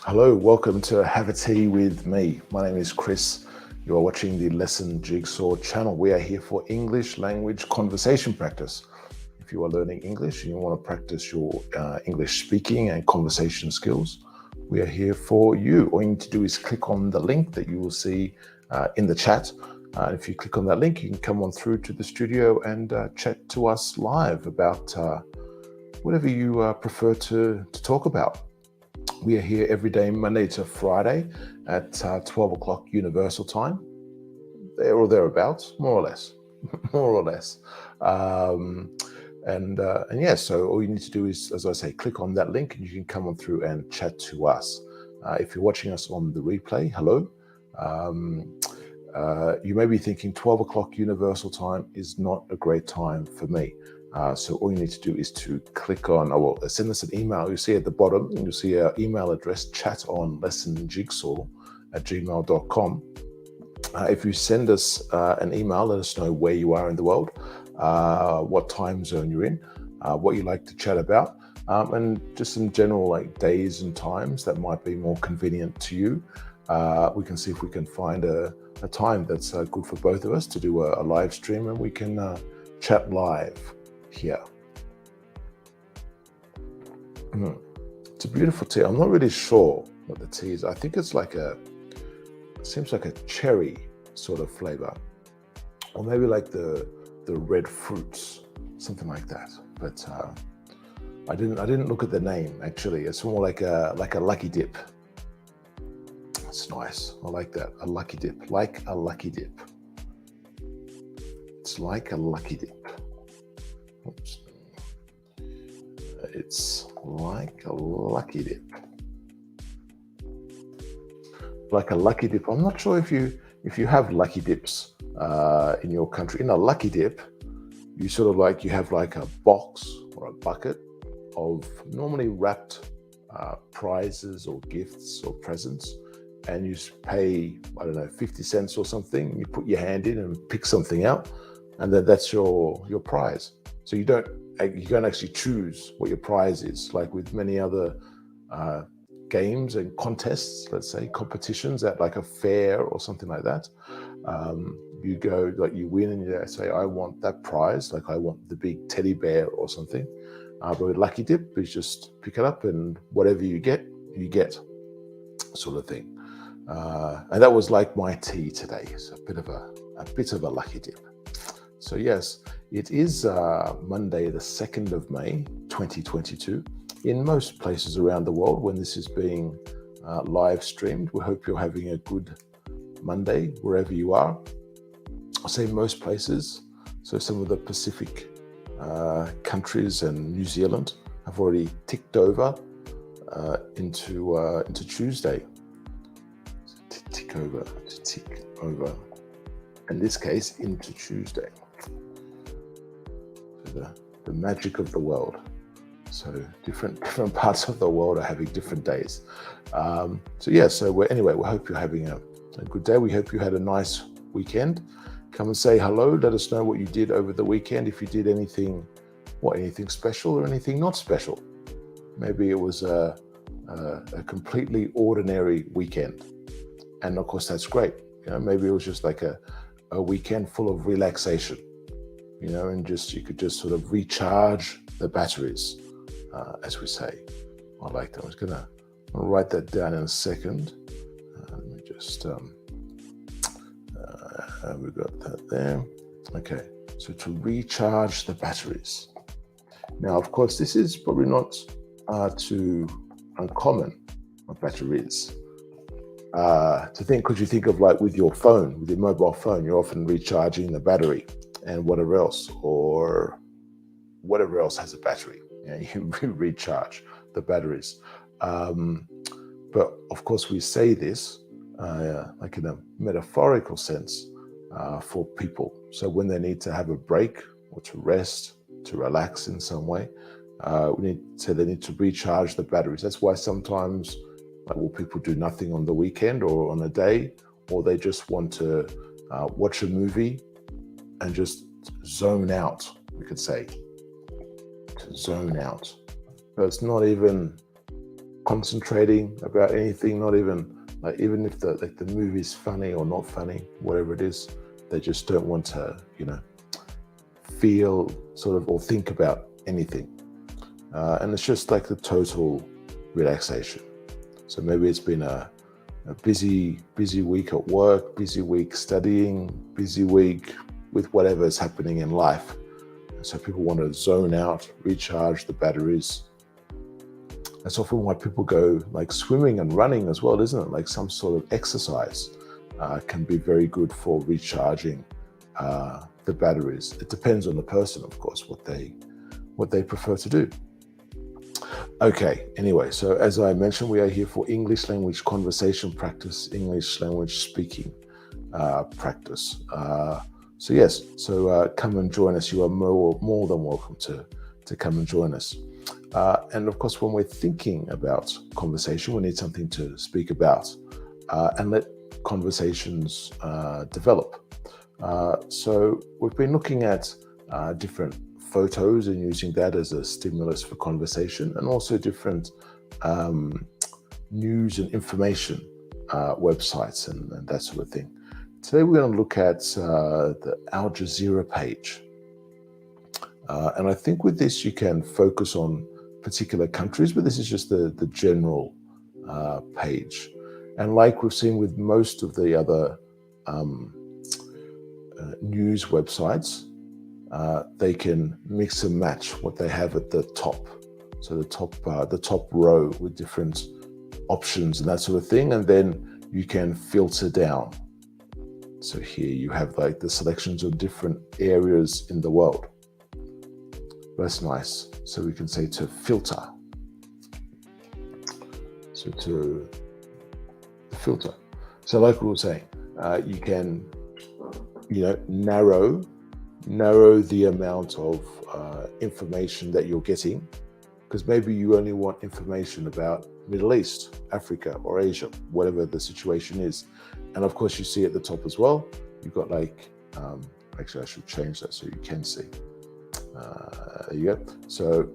Hello, welcome to Have a Tea with me. My name is Chris. You are watching the Lesson Jigsaw channel. We are here for English language conversation practice. If you are learning English and you want to practice your English speaking and conversation skills, we are here for you. All you need to do is click on the link that you will see in the chat. If you click on that link, you can come on through to the studio and chat to us live about whatever you prefer to talk about. We are here every day, Monday to Friday at 12 o'clock Universal Time, there or thereabouts, more or less, more or less. And yeah, so all you need to do is, as I say, click on that link and you can come on through and chat to us. If you're watching us on the replay, hello. You may be thinking 12 o'clock Universal Time is not a great time for me. So all you need to do is to click on, send us an email. You see at the bottom, you'll see our email address, chatonlessonjigsaw@gmail.com. If you send us an email, let us know where you are in the world, what time zone you're in, what you like to chat about, and just some general like days and times that might be more convenient to you. We can see if we can find a time that's good for both of us to do a live stream, and we can chat live here. It's a beautiful tea. I'm not really sure what the tea is. I think it's like it seems like a cherry sort of flavor, or maybe like the red fruits, something like that. But I didn't look at the name actually. It's more like a lucky dip. It's nice. I like that. A lucky dip, like a lucky dip. It's like a lucky dip. Oops. It's like a lucky dip. Like a lucky dip. I'm not sure if you have lucky dips in your country. In a lucky dip, you sort of like you have like a box or a bucket of normally wrapped prizes or gifts or presents, and you pay, I don't know, 50 cents or something. You put your hand in and pick something out, and then that's your prize. So you don't actually choose what your prize is, like with many other games and contests, let's say competitions at like a fair or something like that. You go, like you win and you say, I want that prize, like I want the big teddy bear or something. But with Lucky Dip, is just pick it up and whatever you get, sort of thing. And that was like my tea today. It's a bit of a Lucky Dip. So yes, it is Monday, the 2nd of May, 2022. In most places around the world, when this is being live streamed, we hope you're having a good Monday wherever you are. I say most places, so some of the Pacific countries and New Zealand have already ticked over into Tuesday. So tick over. In this case, into Tuesday. So the magic of the world. So different parts of the world are having different days. So we hope you're having a good day. We hope you had a nice weekend. Come and say hello. Let us know what you did over the weekend. If you did anything special or anything not special. Maybe it was a completely ordinary weekend, and of course that's great. Maybe it was just like a weekend full of relaxation. And you could just sort of recharge the batteries, as we say. I like that. I'm just gonna write that down in a second. Let me just we got that there. Okay, so to recharge the batteries. Now, of course, this is probably not too uncommon. A battery is to think. Could you think of like with your phone, with your mobile phone, you're often recharging the battery, and whatever else has a battery. You recharge the batteries. But of course, we say this like in a metaphorical sense for people. So when they need to have a break or to rest, to relax in some way, they need to recharge the batteries. That's why sometimes people do nothing on the weekend or on a day, or they just want to watch a movie and just zone out, we could say. To zone out. So it's not even concentrating about anything, not even like, even if the movie is funny or not funny, whatever it is, they just don't want to, feel sort of or think about anything. And it's just like the total relaxation. So maybe it's been a busy week at work, busy week studying, busy week with whatever is happening in life. So people want to zone out, recharge the batteries. That's often why people go like swimming and running as well, isn't it? Like some sort of exercise can be very good for recharging the batteries. It depends on the person, of course, what they prefer to do. Okay, anyway, so as I mentioned, we are here for English language conversation practice, English language speaking practice. So yes, come and join us. You are more than welcome to come and join us. And of course, when we're thinking about conversation, we need something to speak about and let conversations develop. So we've been looking at different photos and using that as a stimulus for conversation, and also different news and information websites and that sort of thing. Today we're going to look at the Al Jazeera page. And I think with this you can focus on particular countries, but this is just the general page. And like we've seen with most of the other news websites, they can mix and match what they have at the top. So the top row with different options and that sort of thing, and then you can filter down. So here you have like the selections of different areas in the world. That's nice. So we can say to filter. So to filter. So like we were saying, you can, narrow the amount of information that you're getting, because maybe you only want information about Middle East, Africa, or Asia, whatever the situation is. And of course, you see at the top as well, you've got like, actually I should change that so you can see. There you go. So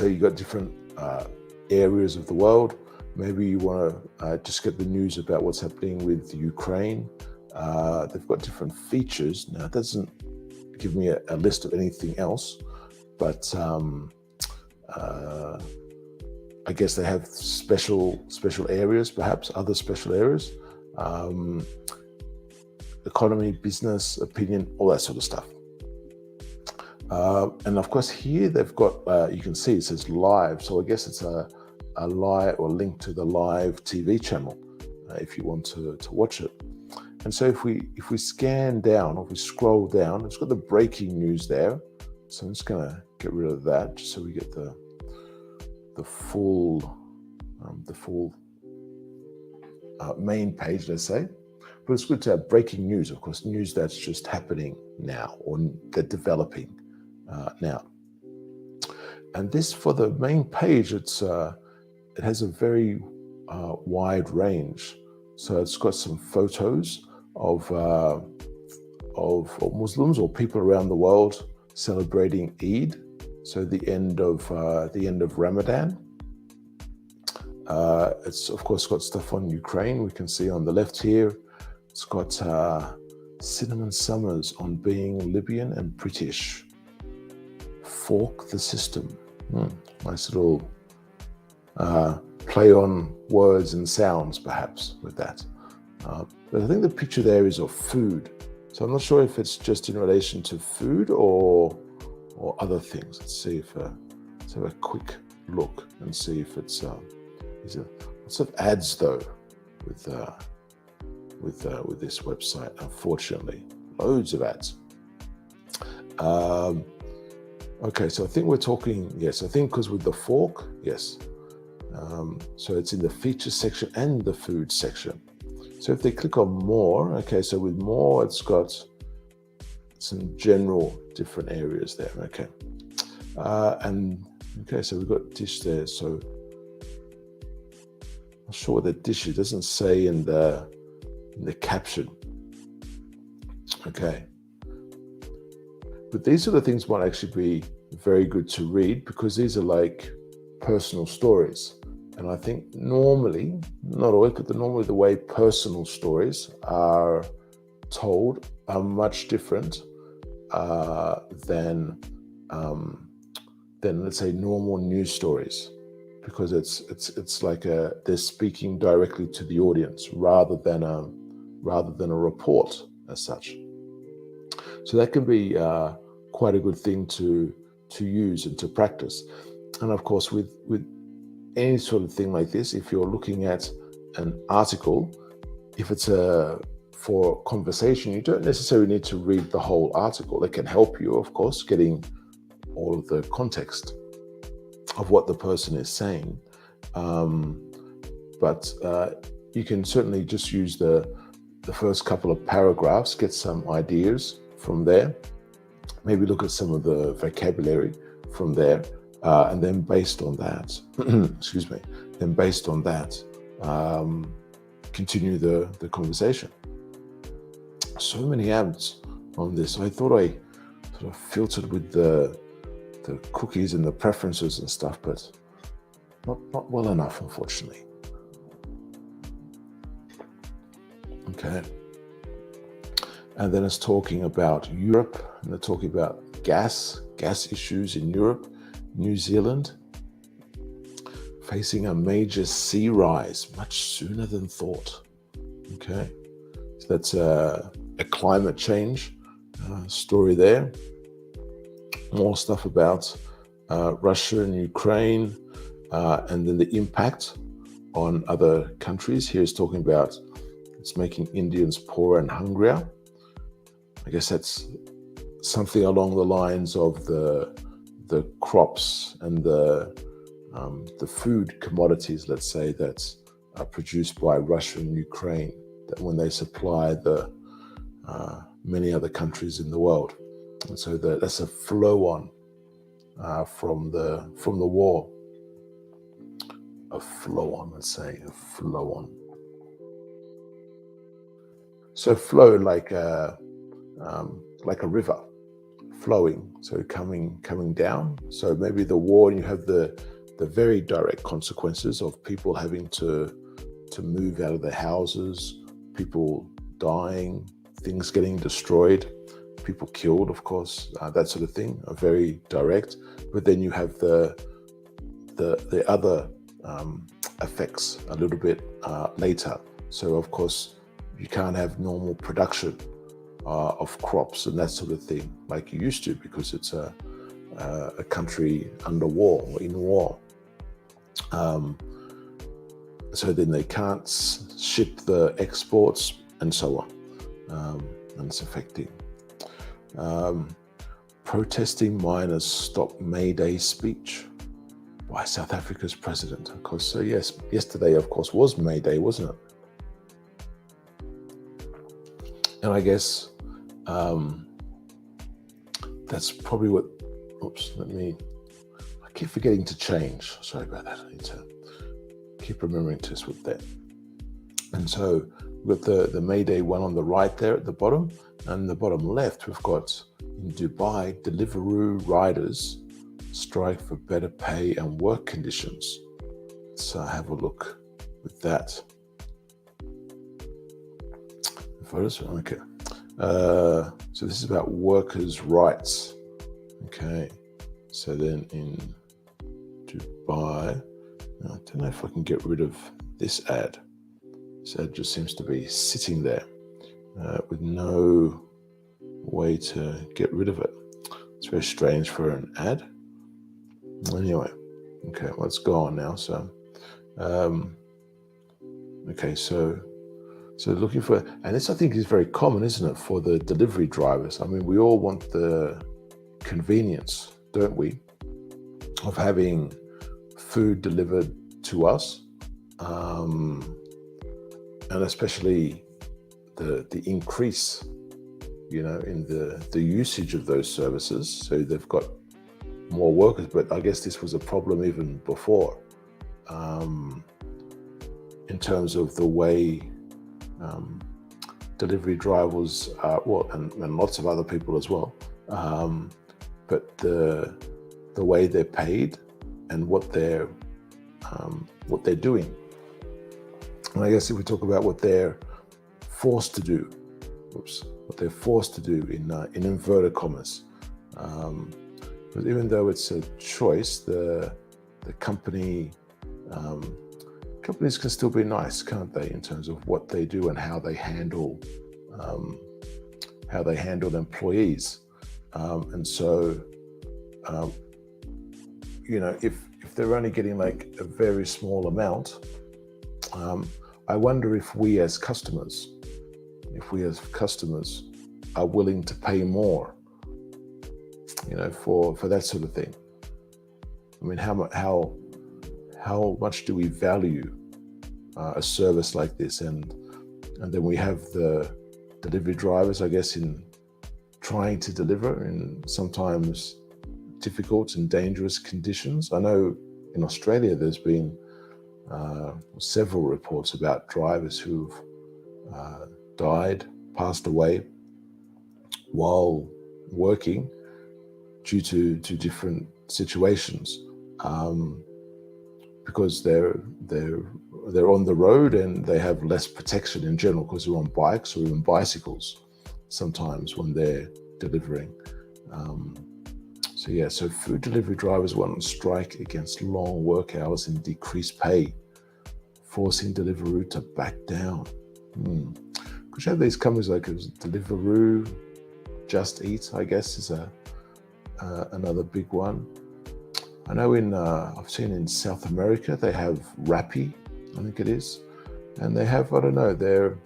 you've got different areas of the world. Maybe you want to just get the news about what's happening with Ukraine. They've got different features. Now, it doesn't give me a list of anything else, but I guess they have special areas, perhaps other special areas. Economy, business, opinion, all that sort of stuff. And of course here they've got, you can see it says live. So I guess it's a live or link to the live TV channel if you want to watch it. And so if we scan down, or if we scroll down, it's got the breaking news there. So I'm just going to get rid of that just so we get the full main page, let's say. But it's good to have breaking news, of course, news that's just happening now, or they're developing now. And this, for the main page, it has a very wide range. So it's got some photos of Muslims or people around the world celebrating Eid, so the end of Ramadan. It's of course got stuff on Ukraine. We can see on the left here. It's got Cinnamon Summers on being Libyan and British. Fork the system. Nice little play on words and sounds, perhaps, with that. But I think the picture there is of food. So I'm not sure if it's just in relation to food or other things. Let's see if let's have a quick look and see if it's lots of ads though with this website. Unfortunately, loads of ads. Okay, so I think we're talking, yes, I think because with the fork, yes. So it's in the features section and the food section. So if they click on more, okay, so with more, it's got some general different areas there, okay. And okay, so we've got dish there. So I'm not sure what the dish is. It doesn't say in the caption. Okay. But these sort of things might actually be very good to read, because these are like personal stories. And I think normally, not always, but normally the way personal stories are told are much different than let's say normal news stories, because it's like they're speaking directly to the audience rather than a report as such. So that can be quite a good thing to use and to practice. And of course, with any sort of thing like this, if you're looking at an article, if it's for conversation, you don't necessarily need to read the whole article. It can help you, of course, getting all of the context of what the person is saying. But you can certainly just use the first couple of paragraphs, get some ideas from there, maybe look at some of the vocabulary from there, and then based on that, continue the conversation. So many ads on this. I thought I sort of filtered with the cookies and the preferences and stuff, but not well enough, unfortunately. Okay. And then it's talking about Europe, and they're talking about gas issues in Europe. New Zealand facing a major sea rise much sooner than thought. Okay, so that's a climate change story there. More stuff about Russia and Ukraine, and then the impact on other countries. Here's talking about it's making Indians poorer and hungrier. I guess that's something along the lines of the crops and the food commodities, let's say, that are produced by Russia and Ukraine, that when they supply the many other countries in the world. And so that's a flow on from the war. A flow on, let's say, a flow on. So flow like a river flowing, so coming down. So maybe the war, you have the very direct consequences of people having to move out of their houses, people dying, things getting destroyed, people killed, of course, that sort of thing are very direct. But then you have the other effects a little bit later. So of course you can't have normal production of crops and that sort of thing like you used to, because it's a country under war or in war. So then they can't ship the exports and so on, and it's affecting. Protesting miners stop May Day speech by South Africa's president. Of course, so yes, yesterday, of course, was May Day, wasn't it? And I guess that's probably what, I keep forgetting to change. Sorry about that. I need to keep remembering to switch that. And so we've got the May Day one on the right there at the bottom, and the bottom left, we've got in Dubai, Deliveroo riders strike for better pay and work conditions. Let's have a look with that. Photos, okay. So this is about workers' rights. Okay. So then in Dubai, I don't know if I can get rid of this ad. This ad just seems to be sitting there with no way to get rid of it. It's very strange for an ad. Anyway, okay, let's go on now. So, okay, so looking for, and this I think is very common, isn't it, for the delivery drivers? I mean, we all want the convenience, don't we, of having food delivered to us, and especially the increase, in the usage of those services. So they've got more workers, but I guess this was a problem even before, in terms of the way delivery drivers, and lots of other people as well, but the way they're paid and what their what they're doing. And I guess if we talk about what they're forced to do, what they're forced to do in inverted commas, because even though it's a choice, the companies can still be nice, can't they, in terms of what they do and how they handle employees. And so, if they're only getting like a very small amount, I wonder if we as customers are willing to pay more, for that sort of thing. I mean, how much do we value a service like this? And then we have the delivery drivers, I guess, in trying to deliver in sometimes difficult and dangerous conditions. I know in Australia there's been several reports about drivers who've passed away while working due to different situations, because they're on the road and they have less protection in general because they're on bikes or even bicycles sometimes when they're delivering. So food delivery drivers went on strike against long work hours and decreased pay, forcing Deliveroo to back down. Because you have these companies like Deliveroo, Just Eat, I guess, is another big one. I know I've seen in South America they have Rappi, I think it is, and they have, I don't know, they're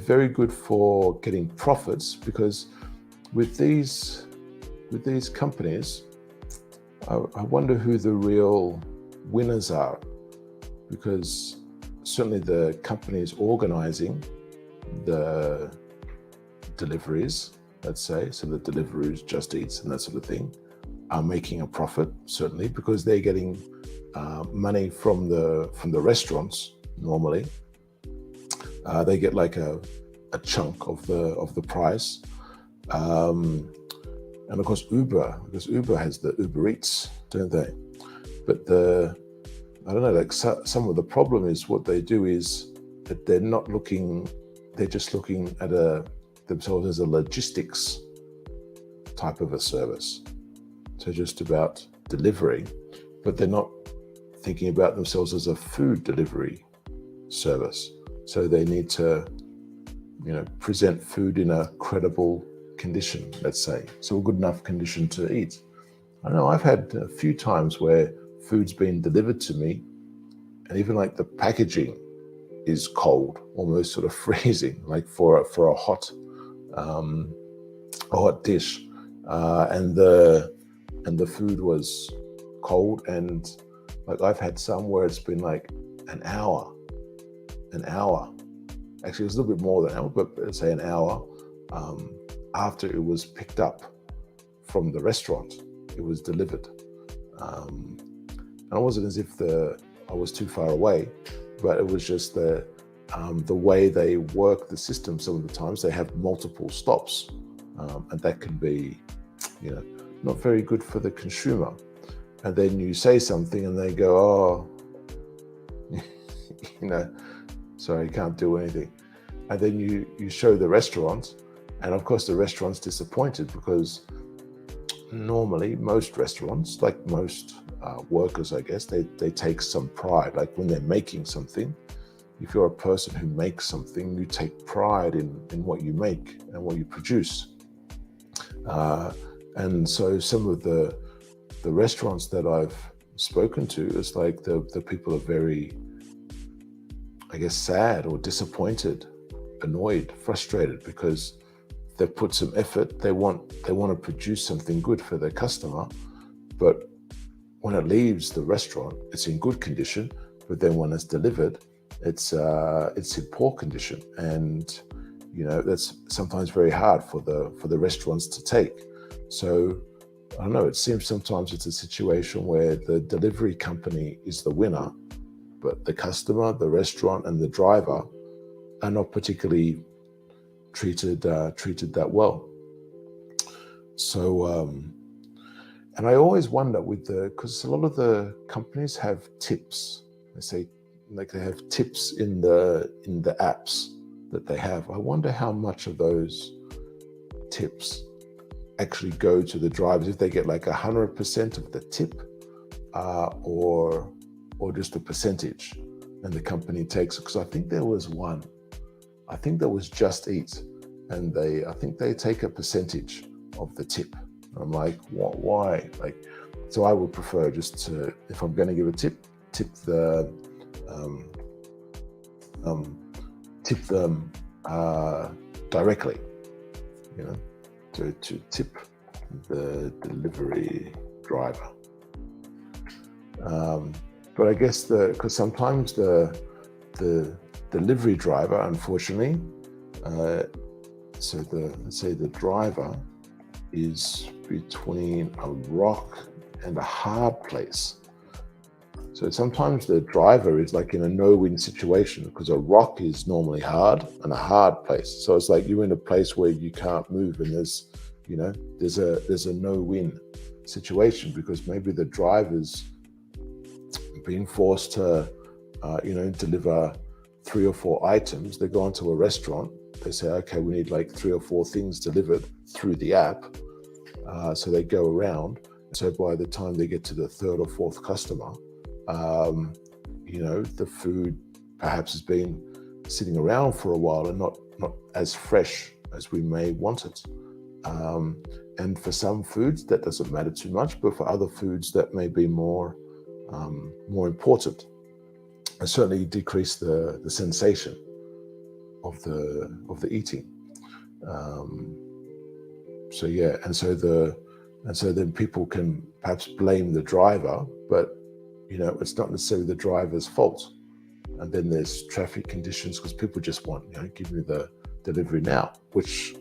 very good for getting profits, because with these companies, I wonder who the real winners are, because certainly the companies organizing the deliveries, let's say, so the Deliveroos, Just Eats and that sort of thing, are making a profit, certainly, because they're getting money from the restaurants. Normally they get like a chunk of the price, and of course because Uber has the Uber Eats, don't they? But I don't know, like some of the problem is what they do is that they're just looking at themselves as a logistics type of a service. So just about delivering, but they're not thinking about themselves as a food delivery service. So they need to, present food in a credible condition, let's say, so a good enough condition to eat. I know I've had a few times where food's been delivered to me, and even like the packaging is cold, almost sort of freezing, like for a hot dish, and the food was cold, and like I've had some where it's been like an hour. Actually, it was a little bit more than an hour, but let's say an hour after it was picked up from the restaurant, it was delivered. And it wasn't as if I was too far away, but it was just the way they work the system. Some of the times they have multiple stops, and that can be, not very good for the consumer. And then you say something and they go, oh, sorry, can't do anything. And then you show the restaurant, and of course the restaurant's disappointed, because normally most restaurants, like most workers, I guess, they take some pride. Like when they're making something, if you're a person who makes something, you take pride in what you make and what you produce. And so some of the restaurants that I've spoken to, it's like the people are very, I guess, sad or disappointed, annoyed, frustrated, because they've put some effort. They want to produce something good for their customer, but when it leaves the restaurant, it's in good condition. But then when it's delivered, it's in poor condition, and that's sometimes very hard for the restaurants to take. So I don't know. It seems sometimes it's a situation where the delivery company is the winner, but the customer, the restaurant, and the driver are not particularly treated that well. So, And I always wonder because a lot of the companies have tips. They say like they have tips in the apps that they have. I wonder how much of those tips actually go to the drivers, if they get like 100% of the tip, or just a percentage, and the company takes it. Because I think there was one. I think there was Just Eat, and I think they take a percentage of the tip. I'm like, what? Why? Like, so I would prefer just to, if I'm going to give a tip them directly, to tip the delivery driver. But I guess because sometimes the delivery driver, unfortunately, let's say the driver is between a rock and a hard place. So sometimes the driver is like in a no-win situation, because a rock is normally hard and a hard place. So it's like you're in a place where you can't move, and there's a no-win situation, because maybe the driver's being forced to deliver 3 or 4 items. They go into a restaurant, they say, okay, we need like 3 or 4 things delivered through the app. So they go around. So by the time they get to the 3rd or 4th customer, the food perhaps has been sitting around for a while and not as fresh as we may want it. And for some foods that doesn't matter too much, but for other foods that may be more important, and certainly decrease the sensation of the eating. So then people can perhaps blame the driver, but it's not necessarily the driver's fault. And then there's traffic conditions, because people just want, give me the delivery now, which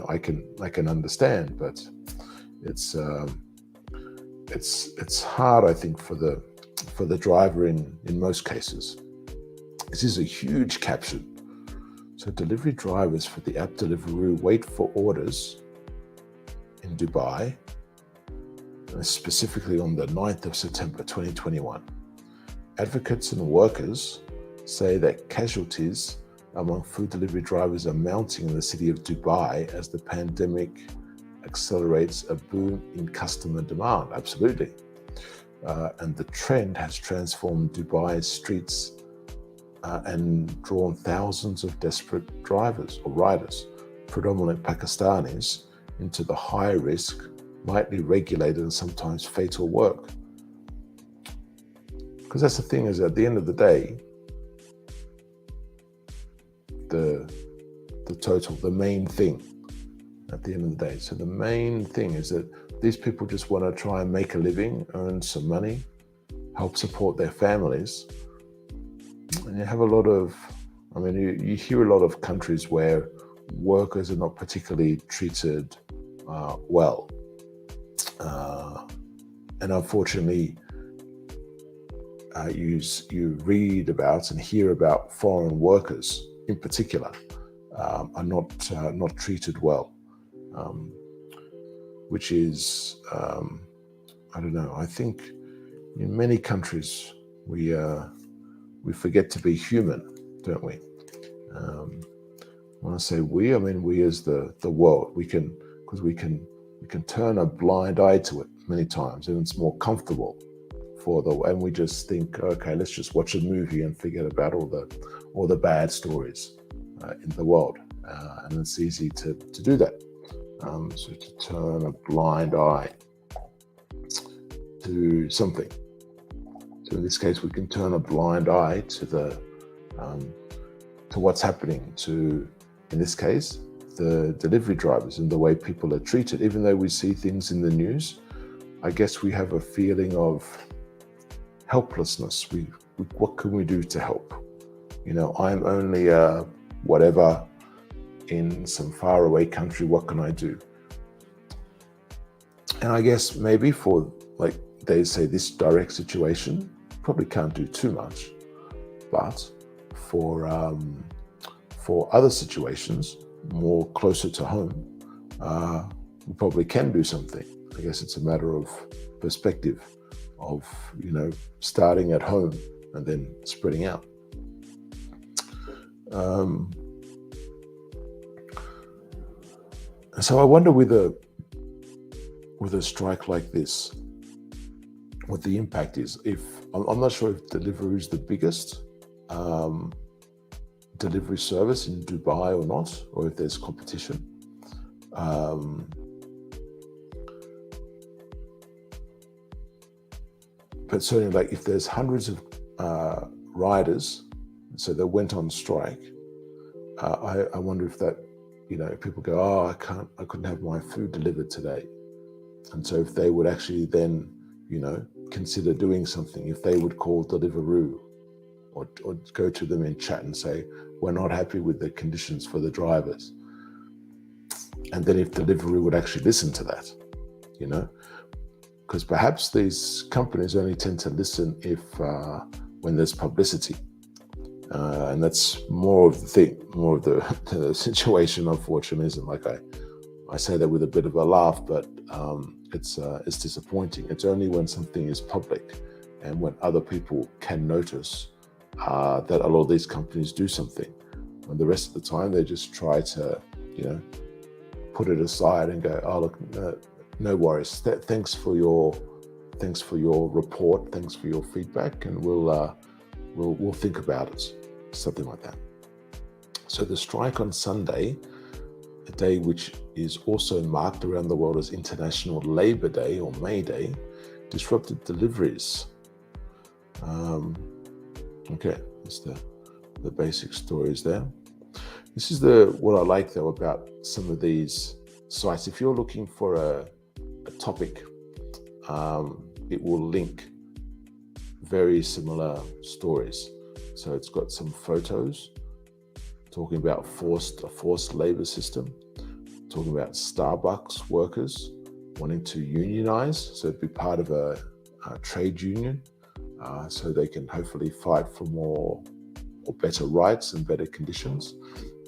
I can understand, but it's hard, I think, for the driver in most cases. This is a huge caption. So delivery drivers for the app Deliveroo wait for orders in Dubai, specifically on the 9th of September 2021. Advocates and workers say that casualties among food delivery drivers are mounting in the city of Dubai as the pandemic accelerates a boom in customer demand. Absolutely. And the trend has transformed Dubai's streets and drawn thousands of desperate drivers or riders, predominantly Pakistanis, into the high-risk, lightly regulated and sometimes fatal work. Because that's the thing, is at the end of the day, the main thing at the end of the day. So the main thing is that these people just want to try and make a living, earn some money, help support their families. And you have a lot of, you hear a lot of countries where workers are not particularly treated well. And unfortunately, you read about and hear about foreign workers in particular are not treated well, which is, I don't know, I think in many countries we forget to be human, don't we? When I say we, I mean we as the world. We can turn a blind eye to it many times, and it's more comfortable and we just think, okay, let's just watch a movie and forget about all the bad stories in the world, and it's easy to do that. So to turn a blind eye to something. So in this case, we can turn a blind eye to what's happening to, in this case, the delivery drivers and the way people are treated. Even though we see things in the news, I guess we have a feeling of helplessness. What can we do to help? I'm only whatever in some faraway country. What can I do? And I guess maybe for, like they say, this direct situation, probably can't do too much. But for other situations, more closer to home, we probably can do something. I guess it's a matter of perspective, of starting at home and then spreading out. So I wonder with a strike like this, what the impact is. If I'm not sure if Deliveroo is the biggest delivery service in Dubai or not, or if there's competition. But certainly, like if there's hundreds of riders, so they went on strike, I wonder if that, people go, oh, I couldn't have my food delivered today. And so if they would actually then, consider doing something, if they would call Deliveroo or go to them in chat and say, we're not happy with the conditions for the drivers. And then if Deliveroo would actually listen to that, because perhaps these companies only tend to listen if when there's publicity. And that's more of the situation, unfortunately, isn't like I say that with a bit of a laugh, but it's disappointing. It's only when something is public and when other people can notice that a lot of these companies do something. And the rest of the time, they just try to, put it aside and go, oh, look, no worries. Thanks for your report. Thanks for your feedback, and we'll think about it. Something like that. So the strike on Sunday, a day which is also marked around the world as International Labour Day or May Day, disrupted deliveries. Okay, that's the basic stories there. This is what I like though about some of these sites. If you're looking for a topic, it will link very similar stories. So it's got some photos talking about a forced labor system, talking about Starbucks workers wanting to unionize, so be part of a trade union, so they can hopefully fight for more or better rights and better conditions.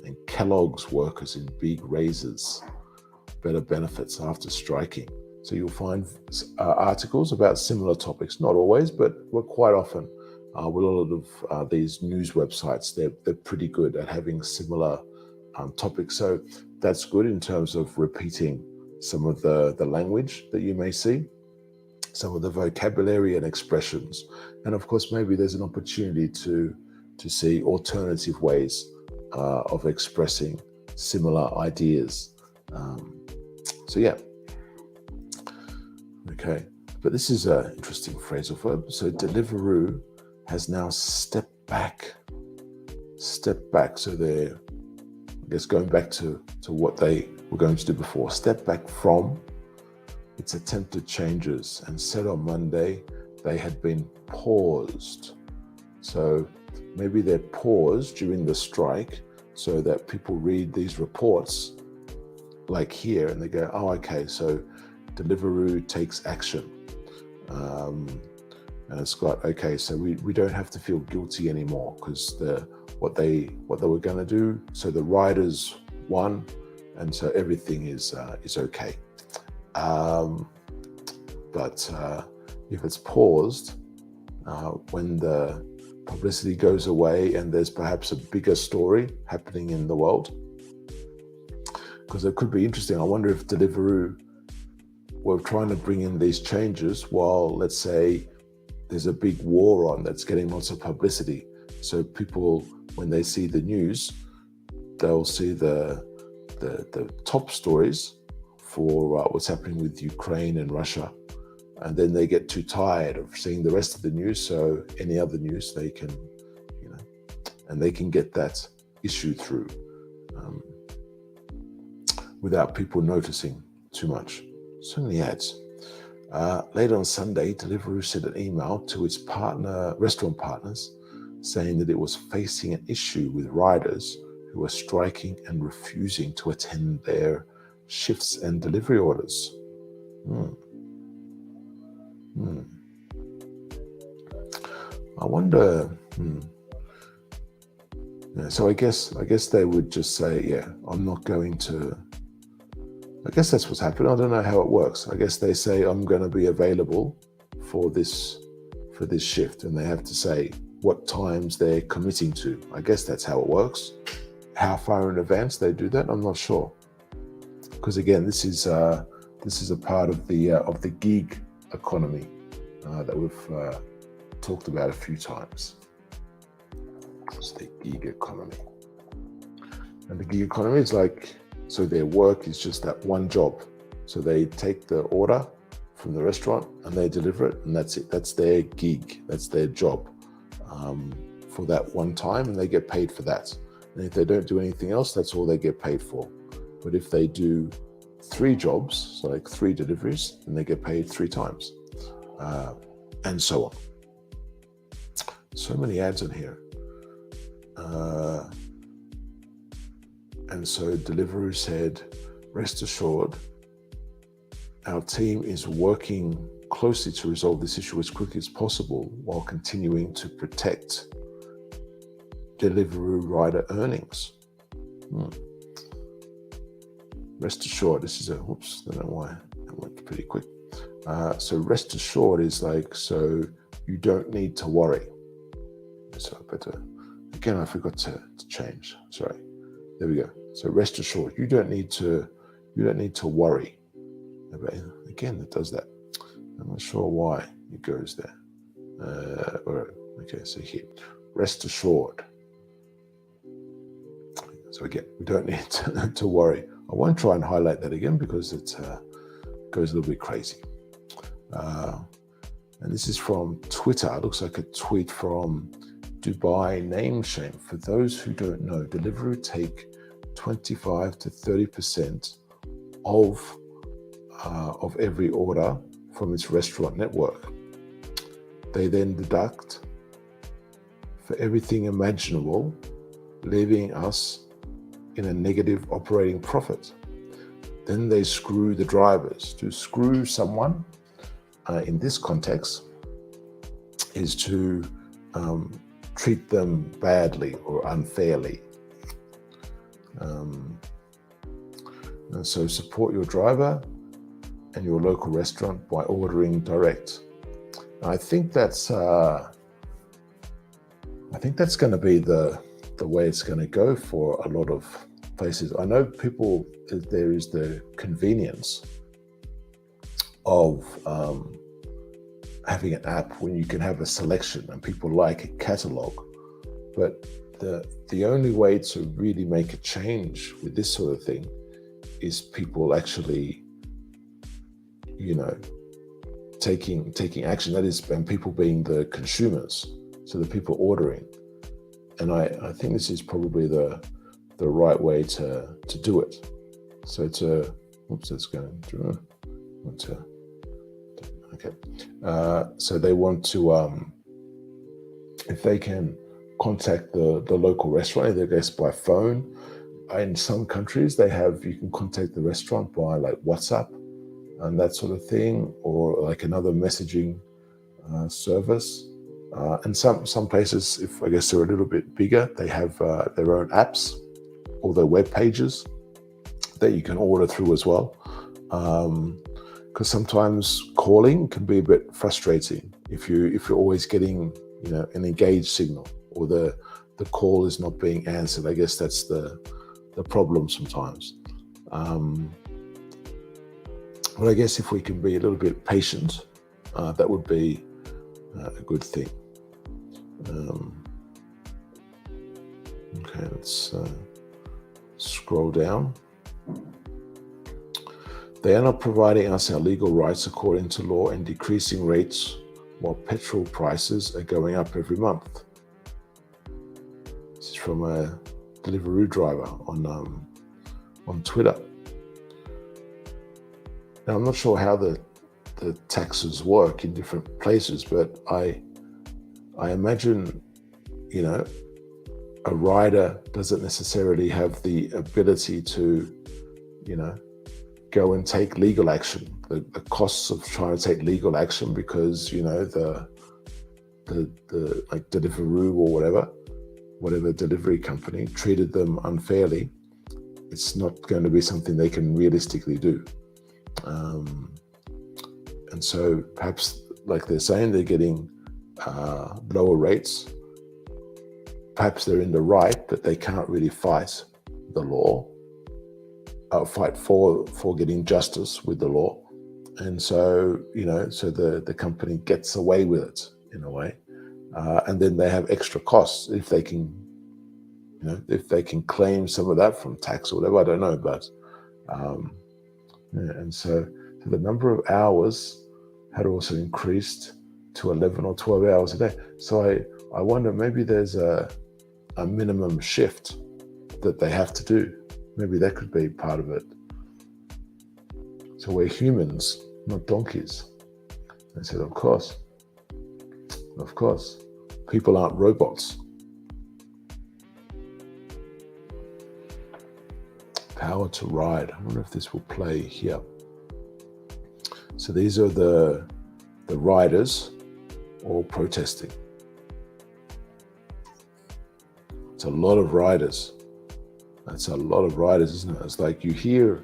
And Kellogg's workers in big raises, better benefits after striking. So you'll find articles about similar topics, not always, but quite often with a lot of these news websites, they're pretty good at having similar topics. So that's good in terms of repeating some of the language that you may see, some of the vocabulary and expressions. And of course, maybe there's an opportunity to see alternative ways of expressing similar ideas. So yeah. Okay, but this is an interesting phrasal verb. So Deliveroo has now stepped back. So they're, I guess, going back to what they were going to do before. Step back from its attempted changes and said on Monday they had been paused. So maybe they're paused during the strike so that people read these reports like here and they go, oh, okay, so Deliveroo takes action. And it's got, okay, so we don't have to feel guilty anymore because what they were going to do. So the riders won, and so everything is okay. But if it's paused, when the publicity goes away and there's perhaps a bigger story happening in the world, because it could be interesting. I wonder if Deliveroo were trying to bring in these changes while, let's say, there's a big war on that's getting lots of publicity. So people, when they see the news, they'll see the top stories for what's happening with Ukraine and Russia. And then they get too tired of seeing the rest of the news. So any other news they can, and they can get that issue through without people noticing too much. So many ads. Later on Sunday, Deliveroo sent an email to its restaurant partners saying that it was facing an issue with riders who were striking and refusing to attend their shifts and delivery orders. I wonder. Yeah, so I guess they would just say, yeah, I'm not going to I guess that's what's happening. I don't know how it works. I guess they say I'm going to be available for this shift, and they have to say what times they're committing to. I guess that's how it works. How far in advance they do that, I'm not sure. Because again, this is a part of the gig economy that we've talked about a few times. It's the gig economy, and the gig economy is like, so their work is just that one job. So they take the order from the restaurant and they deliver it, and that's it. That's their gig. That's their job for that one time, and they get paid for that. And if they don't do anything else, that's all they get paid for. But if they do 3 jobs, so like 3 deliveries, then they get paid 3 times, and so on. So many ads in here. And so Deliveroo said, rest assured, our team is working closely to resolve this issue as quickly as possible while continuing to protect Deliveroo rider earnings. Rest assured, this is a, whoops, I don't know why, it went pretty quick. So rest assured is like, so you don't need to worry. So better, again, I forgot to change, sorry. There we go. So rest assured, you don't need to worry. Again, it does that. I'm not sure why it goes there. Okay, so here, rest assured. So again, we don't need to worry. I won't try and highlight that again because it goes a little bit crazy. And this is from Twitter. It looks like a tweet from Dubai Name Shame. For those who don't know, Deliveroo take 25 to 30% of every order from its restaurant network. They then deduct for everything imaginable, leaving us in a negative operating profit. Then they screw the drivers. To screw someone in this context is to treat them badly or unfairly. And so support your driver and your local restaurant by ordering direct. And I think that's going to be the way it's going to go for a lot of places. I know there is the convenience of having an app when you can have a selection and people like a catalog, but the only way to really make a change with this sort of thing is people actually, taking action. That is, and people being the consumers, so the people ordering. And I think this is probably the right way to do it. So that's going to, okay. So they want to, if they can contact the local restaurant, I guess by phone. In some countries, you can contact the restaurant by like WhatsApp and that sort of thing, or like another messaging service. And some places, if I guess they're a little bit bigger, they have their own apps or their web pages that you can order through as well. Because sometimes calling can be a bit frustrating if you're always getting an engaged signal, or the call is not being answered. I guess that's the problem sometimes. But I guess if we can be a little bit patient, that would be a good thing. Okay, let's scroll down. They are not providing us our legal rights according to law and decreasing rates while petrol prices are going up every month. This is from a Deliveroo driver on Twitter. Now, I'm not sure how the taxes work in different places, but I imagine, a rider doesn't necessarily have the ability to, go and take legal action. The costs of trying to take legal action because, the like Deliveroo or whatever delivery company treated them unfairly. it's not going to be something they can realistically do. And so perhaps, like they're saying, they're getting lower rates. Perhaps they're in the right that they can't really fight the law, fight for getting justice with the law. And so, so the company gets away with it in a way. And then they have extra costs if they can, if they can claim some of that from tax or whatever, I don't know. But, and so the number of hours had also increased to 11 or 12 hours a day. So I wonder, maybe there's a minimum shift that they have to do. Maybe that could be part of it. So we're humans, not donkeys. I said, of course. People aren't robots. Power to ride. I wonder if this will play here. So these are the riders all protesting. It's a lot of riders. That's a lot of riders, isn't it? It's like you hear,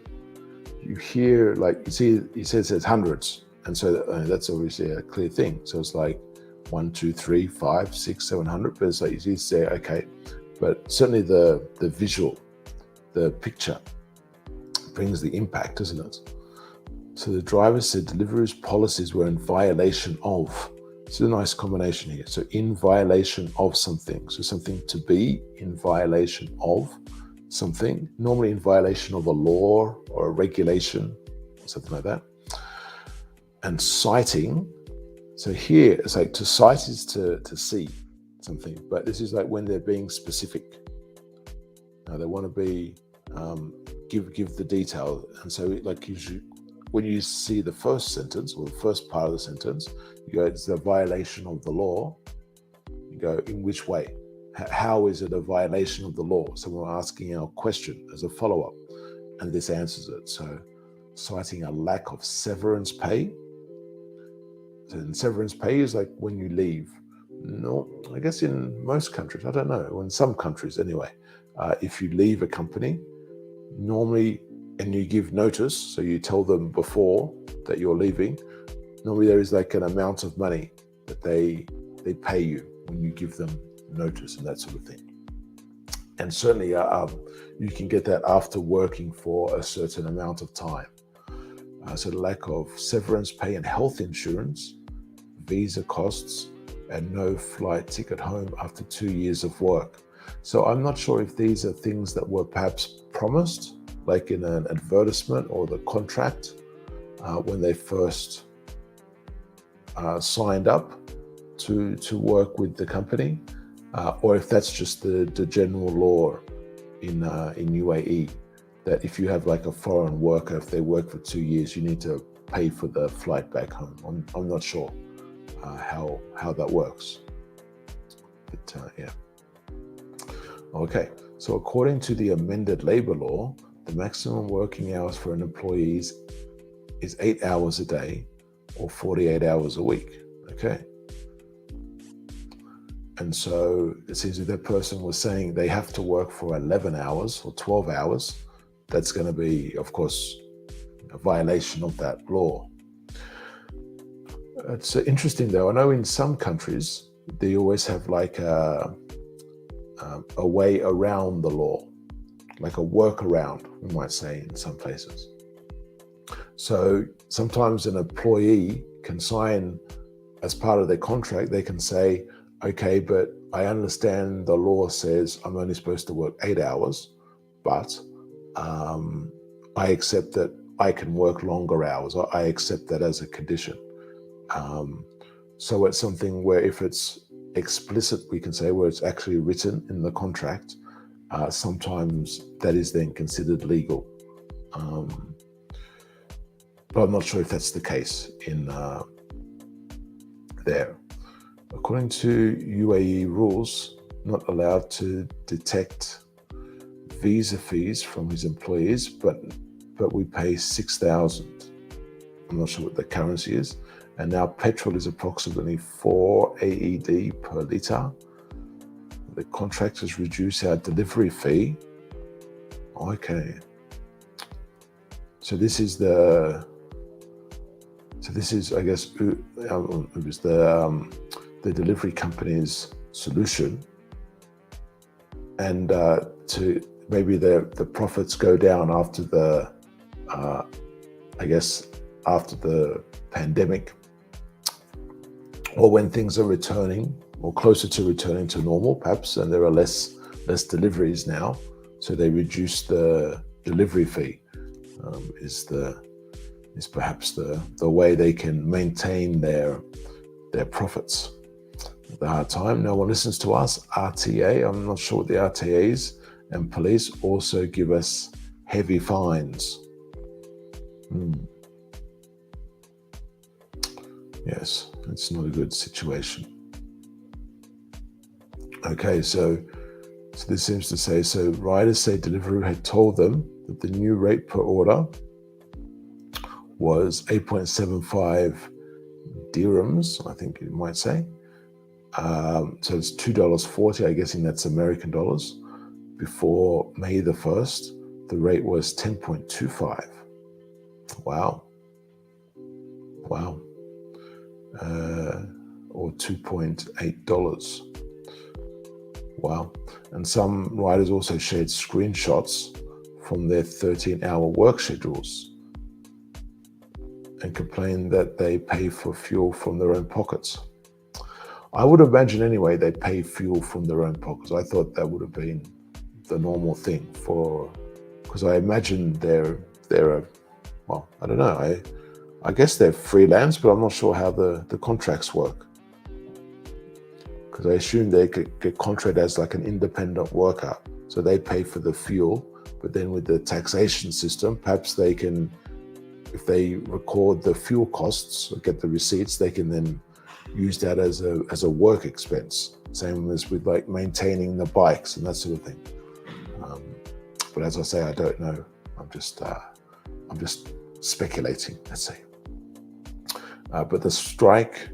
like, you see, he says it's hundreds. And so that's obviously a clear thing. So it's like 1, 2, 3, 5, 6, 700. But it's like you say, okay, but certainly the visual, the picture brings the impact, doesn't it? So the driver said Deliveroo's policies were in violation of. It's a nice combination here. So in violation of something. So something to be in violation of something, normally in violation of a law or a regulation, or something like that. And citing. So here it's like to cite is to see something, but this is like when they're being specific. Now they want to be give the detail, and so like usually when you see the first sentence or the first part of the sentence, you go, it's a violation of the law. You go, in which way? How is it a violation of the law? So we're asking our question as a follow-up, and this answers it. So citing a lack of severance pay. And severance pay is like when you leave. No, I guess in most countries, I don't know, in some countries anyway, if you leave a company, normally, and you give notice, so you tell them before that you're leaving, normally there is like an amount of money that they pay you when you give them notice and that sort of thing. And certainly you can get that after working for a certain amount of time. So the lack of severance pay and health insurance, visa costs, and no flight ticket home after 2 years of work. So I'm not sure if these are things that were perhaps promised, like in an advertisement or the contract when they first signed up to work with the company, or if that's just the general law in UAE, that if you have like a foreign worker, if they work for 2 years, you need to pay for the flight back home. I'm not sure how that works, but yeah. Okay, so according to the amended labor law, the maximum working hours for an employee is 8 hours a day or 48 hours a week. Okay. And so it seems that person was saying they have to work for 11 hours or 12 hours. That's going to be, of course, a violation of that law. It's interesting though. I know in some countries, they always have like a way around the law, like a workaround, we might say in some places. So sometimes an employee can sign as part of their contract, they can say, okay, but I understand the law says I'm only supposed to work 8 hours, but I accept that I can work longer hours. I accept that as a condition. So it's something where if it's explicit, we can say, where it's actually written in the contract, sometimes that is then considered legal. But I'm not sure if that's the case in there. According to UAE rules, not allowed to detect visa fees from his employees, but we pay 6,000. I'm not sure what the currency is. And now petrol is approximately 4 AED per litre. The contractors reduce our delivery fee Okay. So this is, I guess, it was the delivery company's solution, and to maybe the profits go down after the, I guess, after the pandemic, or when things are returning or closer to returning to normal, perhaps, and there are less deliveries now, so they reduce the delivery fee. Is perhaps the way they can maintain their profits. At the hard time, no one listens to us. RTA, I'm not sure what the RTA is, and police also give us heavy fines. Yes, it's not a good situation. Okay, so this seems to say, so riders say Deliveroo had told them that the new rate per order was 8.75 dirhams, I think you might say. So it's $2.40, I'm guessing that's American dollars. Before May the 1st, the rate was 10.25. Wow. Or $2.8. Wow. And some riders also shared screenshots from their 13-hour work schedules and complained that they pay for fuel from their own pockets. I would imagine anyway they pay fuel from their own pockets. I thought that would have been the normal thing, because I imagine they're well, I don't know. I guess they're freelance, but I'm not sure how the contracts work, because I assume they could get contracted as like an independent worker, so they pay for the fuel. But then with the taxation system, perhaps they can, if they record the fuel costs or get the receipts, they can then use that as a work expense. Same as with like maintaining the bikes and that sort of thing. But as I say, I don't know. I'm just speculating, let's say. But the strike,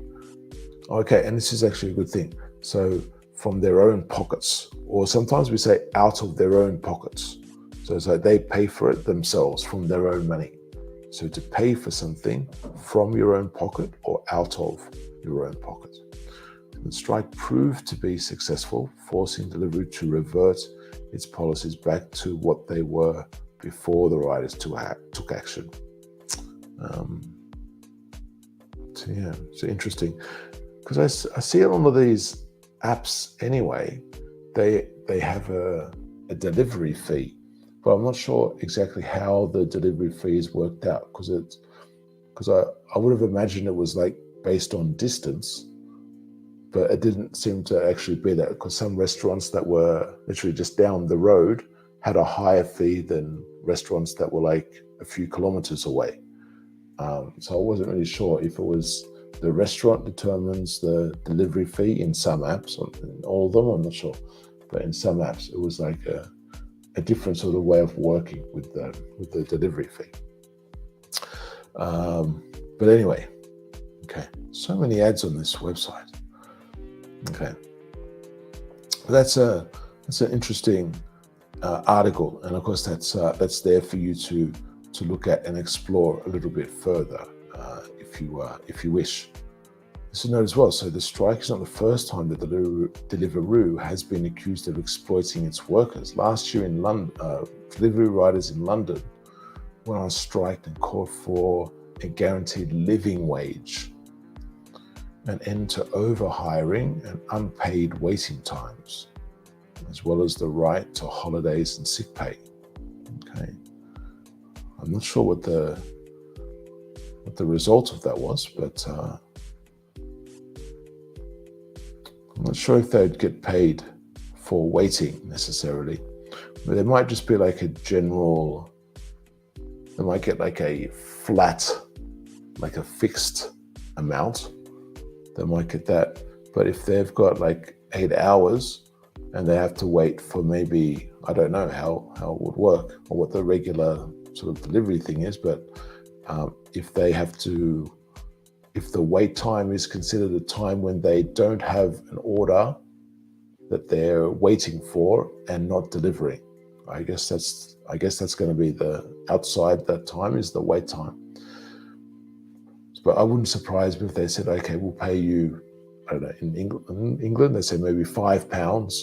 okay, and this is actually a good thing. So from their own pockets, or sometimes we say out of their own pockets. So it's like they pay for it themselves from their own money. So to pay for something from your own pocket or out of your own pocket. The strike proved to be successful, forcing Deliveroo to revert its policies back to what they were before the riders took action. So yeah, it's interesting, because I see on all of these apps anyway, they have a delivery fee, but I'm not sure exactly how the delivery fee is worked out, because I would have imagined it was like based on distance, but it didn't seem to actually be that, because some restaurants that were literally just down the road had a higher fee than restaurants that were like a few kilometers away. So I wasn't really sure if it was the restaurant determines the delivery fee in some apps, in all of them, I'm not sure. But in some apps, it was like a different sort of way of working with the delivery fee. But anyway, okay, so many ads on this website. Okay, that's an interesting article, and of course that's there for you to look at and explore a little bit further if you wish. This is note as well. So the strike is not the first time that Deliveroo has been accused of exploiting its workers. Last year in London, Deliveroo riders in London went on strike and called for a guaranteed living wage, an end to overhiring and unpaid waiting times, as well as the right to holidays and sick pay. Okay, I'm not sure what the result of that was, but I'm not sure if they'd get paid for waiting necessarily, but there might just be like a general, they might get like a flat, like a fixed amount. They might get that. But if they've got like 8 hours and they have to wait for maybe, I don't know how it would work or what the regular sort of delivery thing is, but if the wait time is considered a time when they don't have an order that they're waiting for and not delivering. I guess that's going to be the outside that time is the wait time. But I wouldn't surprise me if they said, okay, we'll pay you, I don't know, in England they say maybe £5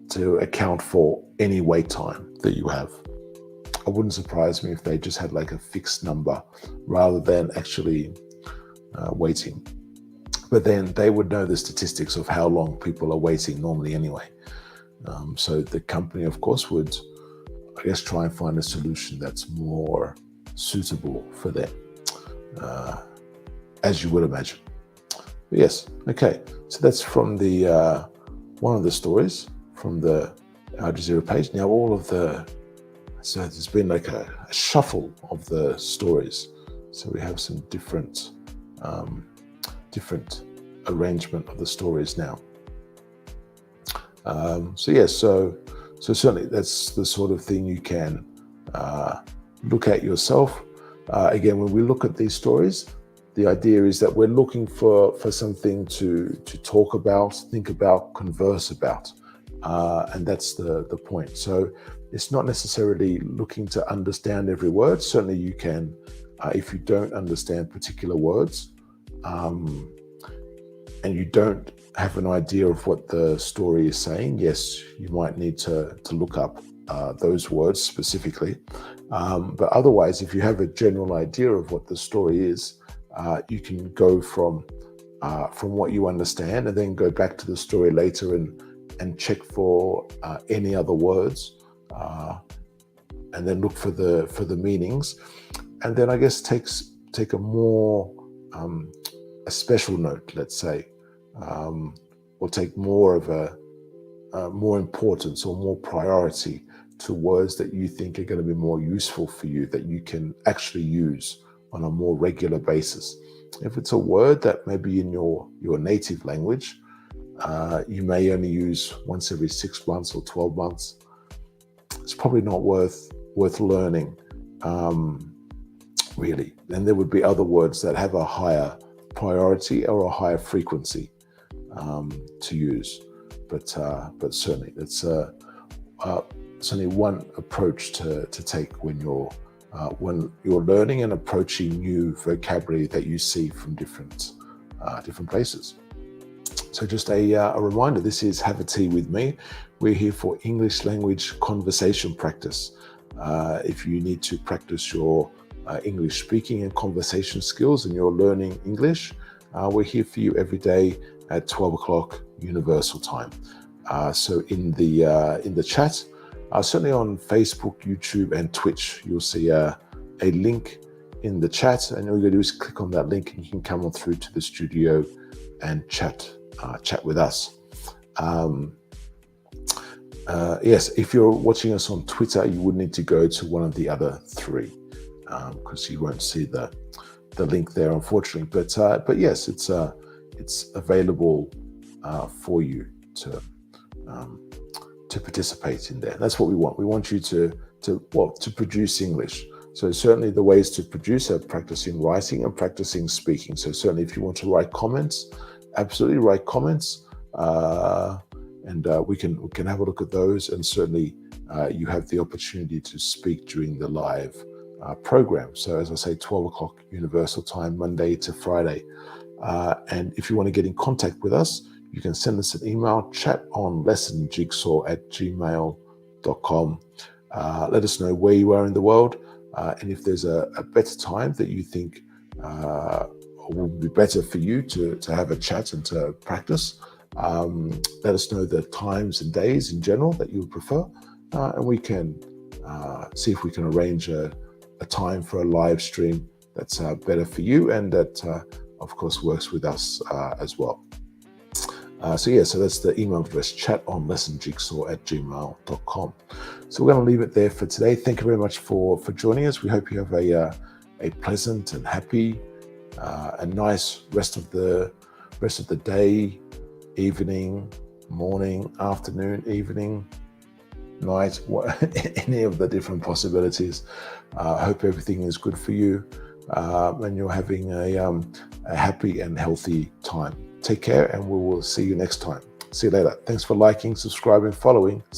to account for any wait time that you have. I wouldn't surprise me if they just had like a fixed number rather than actually waiting. But then they would know the statistics of how long people are waiting normally anyway. So the company, of course, would, I guess, try and find a solution that's more suitable for them, as you would imagine. But yes, okay. So that's from the one of the stories from the Jezeera page. Now so there's been like a shuffle of the stories. So we have some different arrangement of the stories now. So certainly that's the sort of thing you can look at yourself. Again, when we look at these stories, the idea is that we're looking for something to talk about, think about, converse about. And that's the point. So it's not necessarily looking to understand every word. Certainly you can, if you don't understand particular words, and you don't have an idea of what the story is saying, yes, you might need to look up those words specifically. But otherwise, if you have a general idea of what the story is, you can go from what you understand and then go back to the story later and check for any other words, and then look for the meanings, and then I guess take a more a special note, let's say, or take more of a more importance or more priority to words that you think are going to be more useful for you, that you can actually use on a more regular basis. If it's a word that maybe in your native language, you may only use once every 6 months or 12 months, it's probably not worth learning, really. Then there would be other words that have a higher priority or a higher frequency to use. But certainly it's certainly one approach to take when you're learning and approaching new vocabulary that you see from different places. So just a reminder, this is Have a Tea with me. We're here for English language conversation practice. If you need to practice your English speaking and conversation skills and you're learning English, we're here for you every day at 12 o'clock Universal Time. So in the chat, certainly on Facebook, YouTube, and Twitch, you'll see a link in the chat, and all you gotta do is click on that link, and you can come on through to the studio and chat with us. Yes, if you're watching us on Twitter, you would need to go to one of the other three, because you won't see the link there, unfortunately. But yes, it's available for you to participate in there. That's what we want. We want you to produce English. So certainly the ways to produce are practicing writing and practicing speaking. So certainly if you want to write comments, absolutely write comments, and we can have a look at those. And certainly you have the opportunity to speak during the live program. So as I say, 12 o'clock Universal Time, Monday to Friday. And if you want to get in contact with us, you can send us an email, chatonlessonjigsaw@gmail.com. Let us know where you are in the world, and if there's a better time that you think would be better for you to have a chat and to practice. Let us know the times and days in general that you would prefer, and we can see if we can arrange a time for a live stream that's better for you and that, of course, works with us as well. So that's the email address, chatonlessonjigsaw@gmail.com. So we're going to leave it there for today. Thank you very much for joining us. We hope you have a pleasant and happy, a nice rest of the day, evening, morning, afternoon, evening, night, any of the different possibilities. I hope everything is good for you, and you're having a happy and healthy time. Take care, and we will see you next time. See you later. Thanks for liking, subscribing, following.